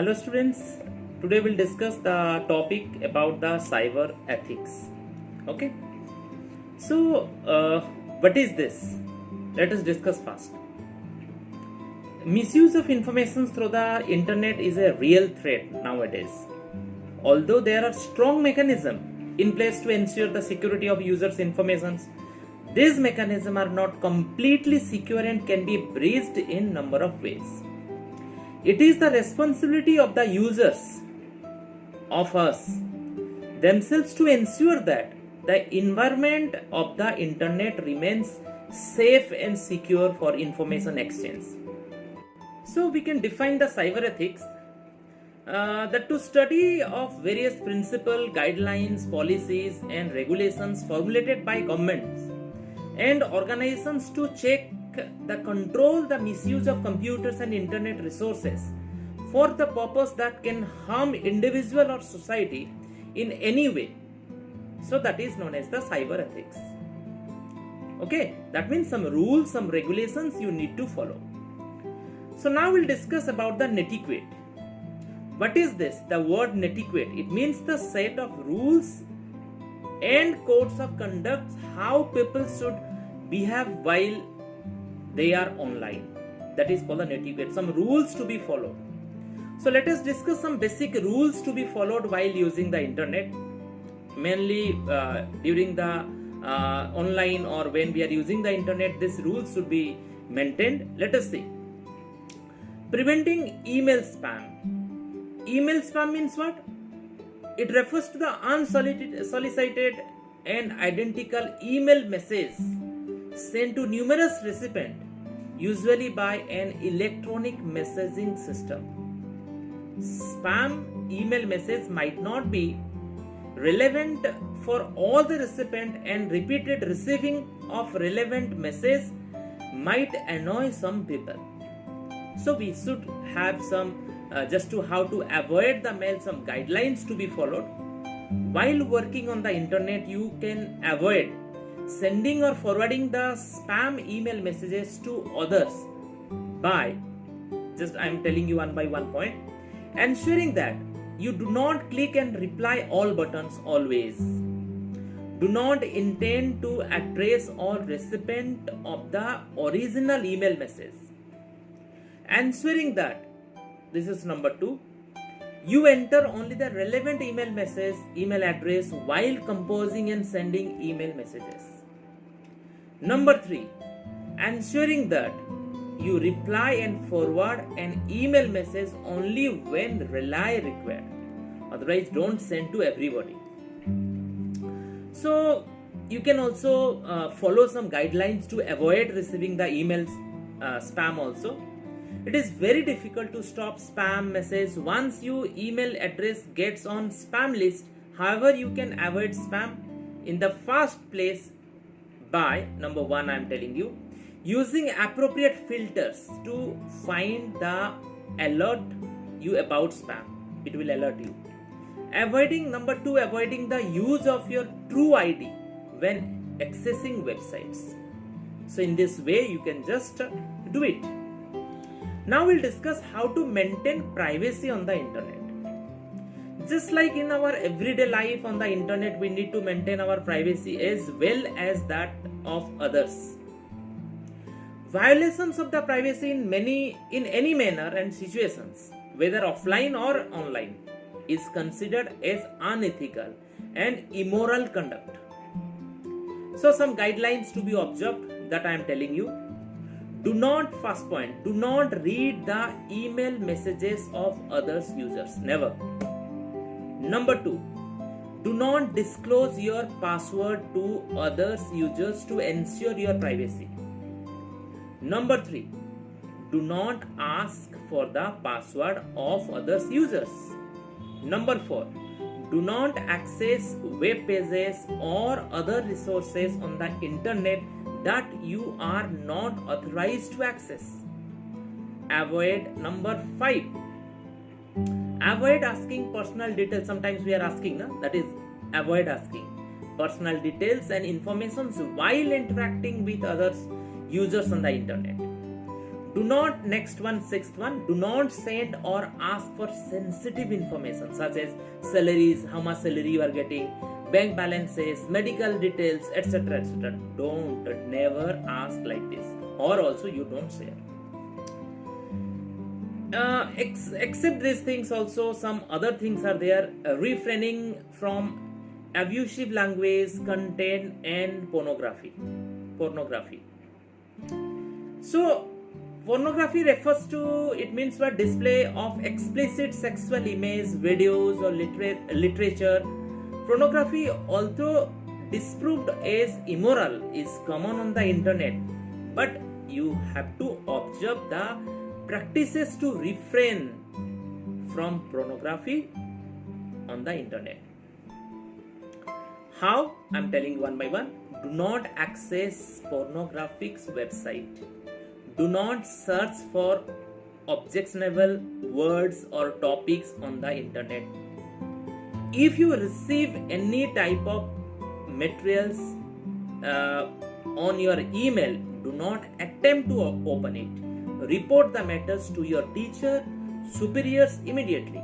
Hello students, today we'll discuss the topic about the cyber ethics. Okay, so what is this? Let us discuss first. Misuse of information through the internet is a real threat nowadays. Although there are strong mechanisms in place to ensure the security of users' information, these mechanisms are not completely secure and can be breached in number of ways. It is the responsibility of the users, of us themselves, to ensure that the environment of the internet remains safe and secure for information exchange. So we can define the cyber ethics that to study of various principles, guidelines, policies and regulations formulated by governments and organizations to check the control the misuse of computers and internet resources for the purpose that can harm individual or society in any way. So that is known as the cyber ethics. Okay, that means some rules, some regulations you need to follow. So now we'll discuss about the netiquette. What is this? The word netiquette, it means the set of rules and codes of conduct how people should behave while they are online. That is called the netiquette. Some rules to be followed. So let us discuss some basic rules to be followed while using the internet, mainly during the online or when we are using the internet. These rules should be maintained. Let us see. Preventing email spam. Email spam means what? It refers to the unsolicited and identical email messages sent to numerous recipients, usually by an electronic messaging system. Spam email message might not be relevant for all the recipient, and repeated receiving of relevant message might annoy some people. So we should have some just to how to avoid the mail, some guidelines to be followed. While working on the internet, you can avoid sending or forwarding the spam email messages to others by, just I am telling you one by one point, ensuring that you do not click and reply all buttons always. Do not intend to address or recipient of the original email message. Ensuring that, this is number 2, you enter only the relevant email message, email address while composing and sending email messages. Number 3, ensuring that you reply and forward an email message only when really required. Otherwise, don't send to everybody. So you can also follow some guidelines to avoid receiving the emails spam also. It is very difficult to stop spam message once your email address gets on spam list. However, you can avoid spam in the first place by, number 1, I am telling you, using appropriate filters to find the alert you about spam. It will alert you. Avoiding, number 2, avoiding the use of your true ID when accessing websites. So in this way, you can just do it. Now we'll discuss how to maintain privacy on the internet. Just like in our everyday life on the internet, we need to maintain our privacy as well as that of others. Violations of the privacy in any manner and situations, whether offline or online, is considered as unethical and immoral conduct. So some guidelines to be observed that I am telling you. Do not, first point, do not read the email messages of others users. Never. Number 2, do not disclose your password to others users to ensure your privacy. Number 3, do not ask for the password of others users. Number 4, do not access web pages or other resources on the internet that you are not authorized to access. Avoid, number 5, avoid asking personal details. Sometimes we are asking, that is, avoid asking personal details and information while interacting with others users on the internet. Next one, sixth one, do not send or ask for sensitive information such as salaries, how much salary you are getting, bank balances, medical details, etc. etc. Don't, never ask like this, or also you don't share. Except these things, also some other things are there. Refraining from abusive language, content, and pornography. So pornography refers to, it means what, display of explicit sexual image, videos, or literature. Pornography, although disproved as immoral, is common on the internet, but you have to observe the practices to refrain from pornography on the internet. How? I'm telling one by one. Do not access pornographic website. Do not search for objectionable words or topics on the internet. If you receive any type of materials on your email, do not attempt to open it. Report the matters to your teacher, superiors immediately.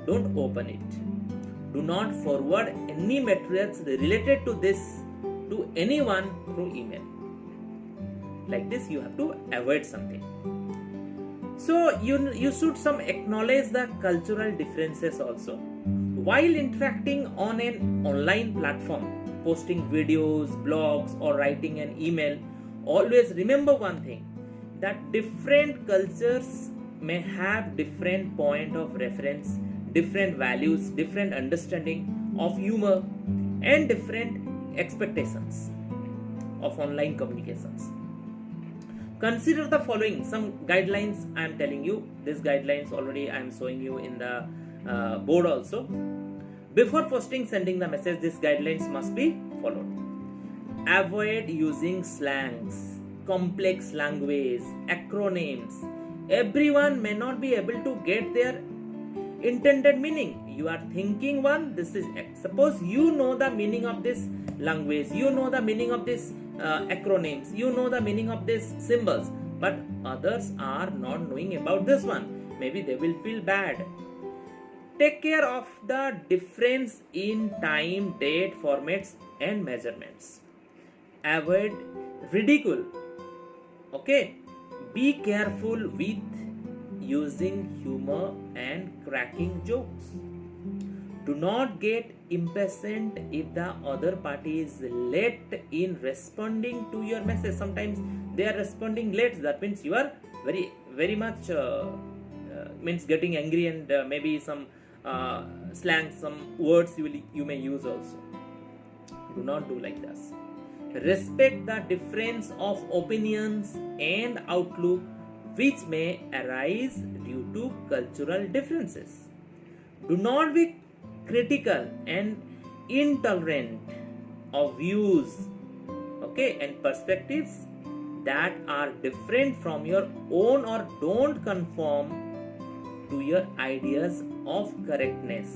Don't open it. Do not forward any materials related to this to anyone through email. Like this, you have to avoid something. So you should some acknowledge the cultural differences also. While interacting on an online platform, posting videos, blogs, or writing an email, always remember one thing, that different cultures may have different point of reference, different values, different understanding of humor, and different expectations of online communications. Consider the following, some guidelines I am telling you. These guidelines already I am showing you in the board also. Before posting, sending the message, these guidelines must be followed. Avoid using slangs, complex language, acronyms. Everyone may not be able to get their intended meaning. You are thinking one, this is, suppose you know the meaning of this language, you know the meaning of this acronyms, you know the meaning of these symbols, but others are not knowing about this one. Maybe they will feel bad. Take care of the difference in time, date, formats, and measurements. Avoid ridicule. Okay, be careful with using humor and cracking jokes. Do not get impatient if the other party is late in responding to your message. Sometimes they are responding late. That means you are very much means getting angry, and maybe some slang, some words you may use also. Do not do like this. Respect the difference of opinions and outlook which may arise due to cultural differences. Do not be critical and intolerant of views, okay, and perspectives that are different from your own or don't conform to your ideas of correctness.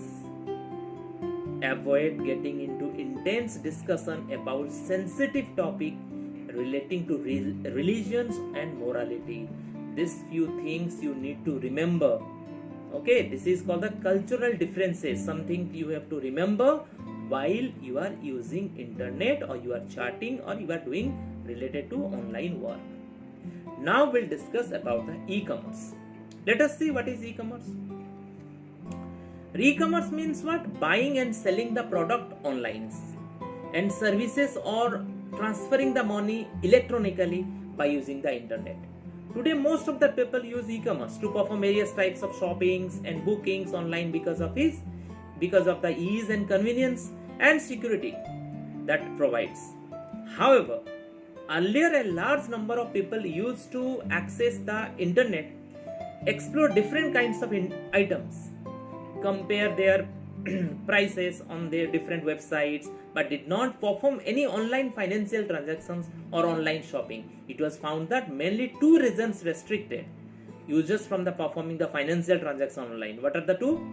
Avoid getting into intense discussion about sensitive topic relating to religions and morality. These few things you need to remember. Okay, this is called the cultural differences, something you have to remember while you are using internet, or you are chatting, or you are doing related to online work. Now we'll discuss about the e-commerce. Let us see what is e-commerce. E-commerce means what? Buying and selling the product online, and services or transferring the money electronically by using the internet. Today, most of the people use e-commerce to perform various types of shoppings and bookings online because of the ease and convenience and security that provides. However, earlier a large number of people used to access the internet, explore different kinds of items, compare their prices on their different websites, but did not perform any online financial transactions or online shopping. It was found that mainly two reasons restricted users from the performing the financial transaction online. What are the two?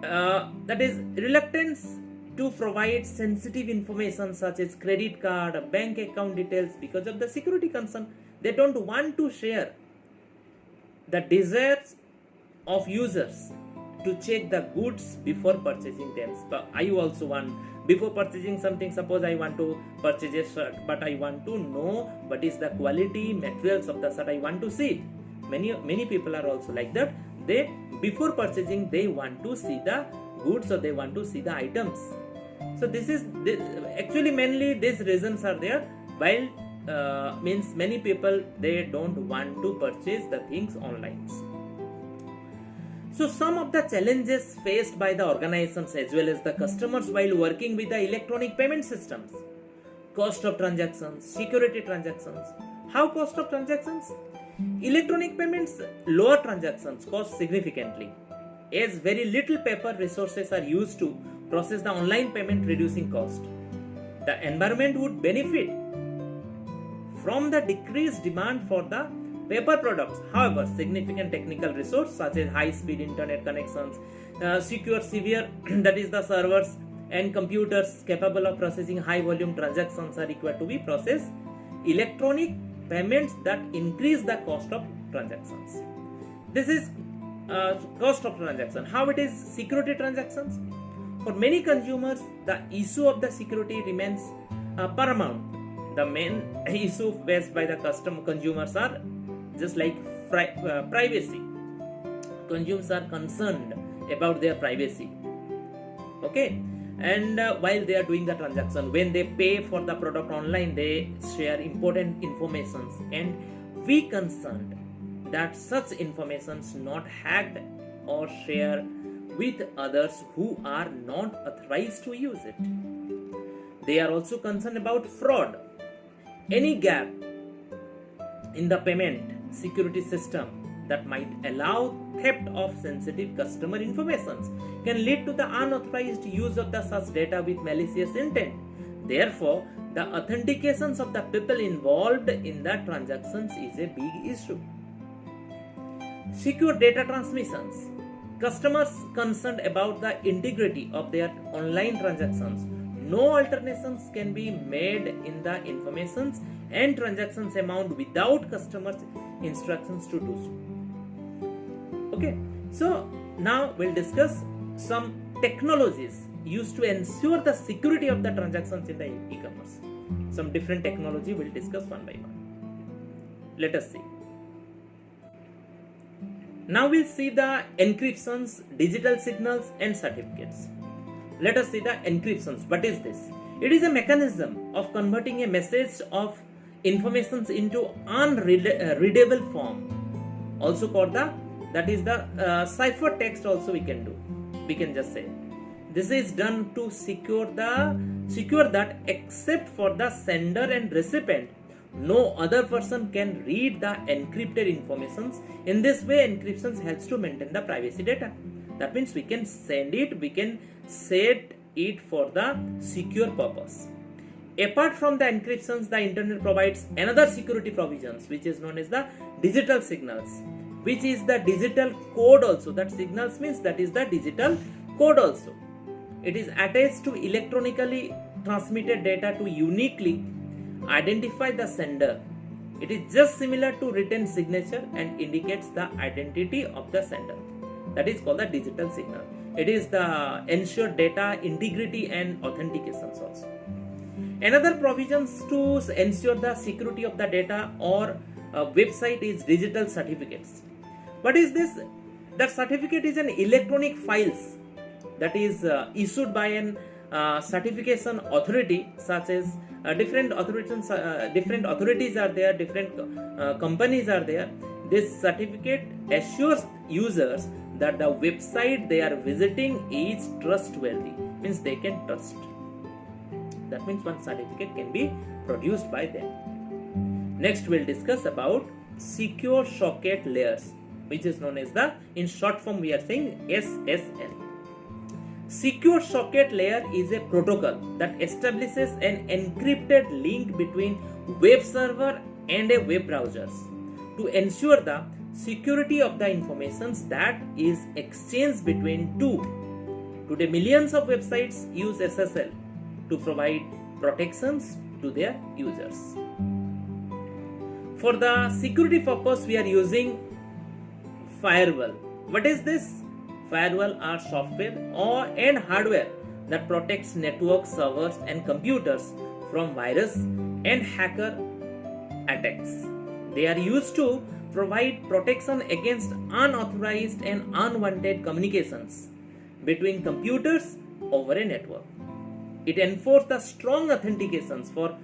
That is, reluctance to provide sensitive information such as credit card, bank account details because of the security concern. They don't want to share the desires of users to check the goods before purchasing them. But I also want, before purchasing something, suppose I want to purchase a shirt, but I want to know what is the quality, materials of the shirt, I want to see. Many people are also like that. They, before purchasing, they want to see the goods, or they want to see the items. So actually mainly these reasons are there. While means many people, they don't want to purchase the things online. So some of the challenges faced by the organizations as well as the customers while working with the electronic payment systems: cost of transactions, security transactions. How cost of transactions? Electronic payments lower transactions cost significantly, as very little paper resources are used to process the online payment, reducing cost. The environment would benefit from the decreased demand for the paper products. However, significant technical resources such as high-speed internet connections, secure severe that is the servers and computers capable of processing high-volume transactions are required to be processed. Electronic payments that increase the cost of transactions. This is cost of transaction. How it is security transactions? For many consumers, the issue of the security remains paramount. The main issue faced by the consumers are just like privacy. Consumers are concerned about their privacy. Okay, and while they are doing the transaction, when they pay for the product online, they share important informations, and we concerned that such informations not hacked or shared with others who are not authorized to use it. They are also concerned about fraud. Any gap in the payment security system that might allow theft of sensitive customer information can lead to the unauthorized use of the such data with malicious intent. Therefore, the authentications of the people involved in the transactions is a big issue. Secure data transmissions. Customers concerned about the integrity of their online transactions. No alterations can be made in the informations and transactions amount without customers' instructions to do so. Okay, so now we'll discuss some technologies used to ensure the security of the transactions in the e-commerce. Some different technology we'll discuss one by one. Let us see. Now we'll see the encryptions, digital signals and certificates. Let us see the encryptions. What is this? It is a mechanism of converting a message of information into unreadable form, also called that is the ciphertext. Also we can just say this is done to secure that except for the sender and recipient, no other person can read the encrypted informations. In this way, encryption helps to maintain the privacy data. That means we can send it, we can set it for the secure purpose. Apart from the encryptions, the internet provides another security provisions, which is known as the digital signals, which is the digital code also. That signals means that is the digital code also. It is attached to electronically transmitted data to uniquely identify the sender. It is just similar to written signature and indicates the identity of the sender. That is called the digital signal. It is the ensure data integrity and authentications also. Another provisions to ensure the security of the data or website is digital certificates. What is this? That certificate is an electronic files that is issued by an certification authority, such as different authorities are there, different companies are there. This certificate assures users that the website they are visiting is trustworthy, means they can trust. That means one certificate can be produced by them. Next we'll discuss about secure socket layers, which is known as in short form we are saying SSL. Secure socket layer is a protocol that establishes an encrypted link between web server and a web browser to ensure the security of the information that is exchanged between two. Today, millions of websites use SSL to provide protections to their users. For the security purpose, we are using firewall. What is this? Firewall are software and hardware that protects network servers and computers from virus and hacker attacks. They are used to provide protection against unauthorized and unwanted communications between computers over a network. It enforces the strong authentications for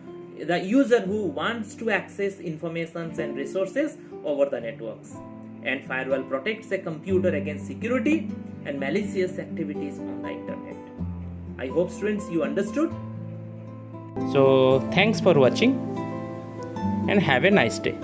the user who wants to access information and resources over the networks. And firewall protects a computer against security and malicious activities on the internet. I hope students you understood. So thanks for watching and have a nice day.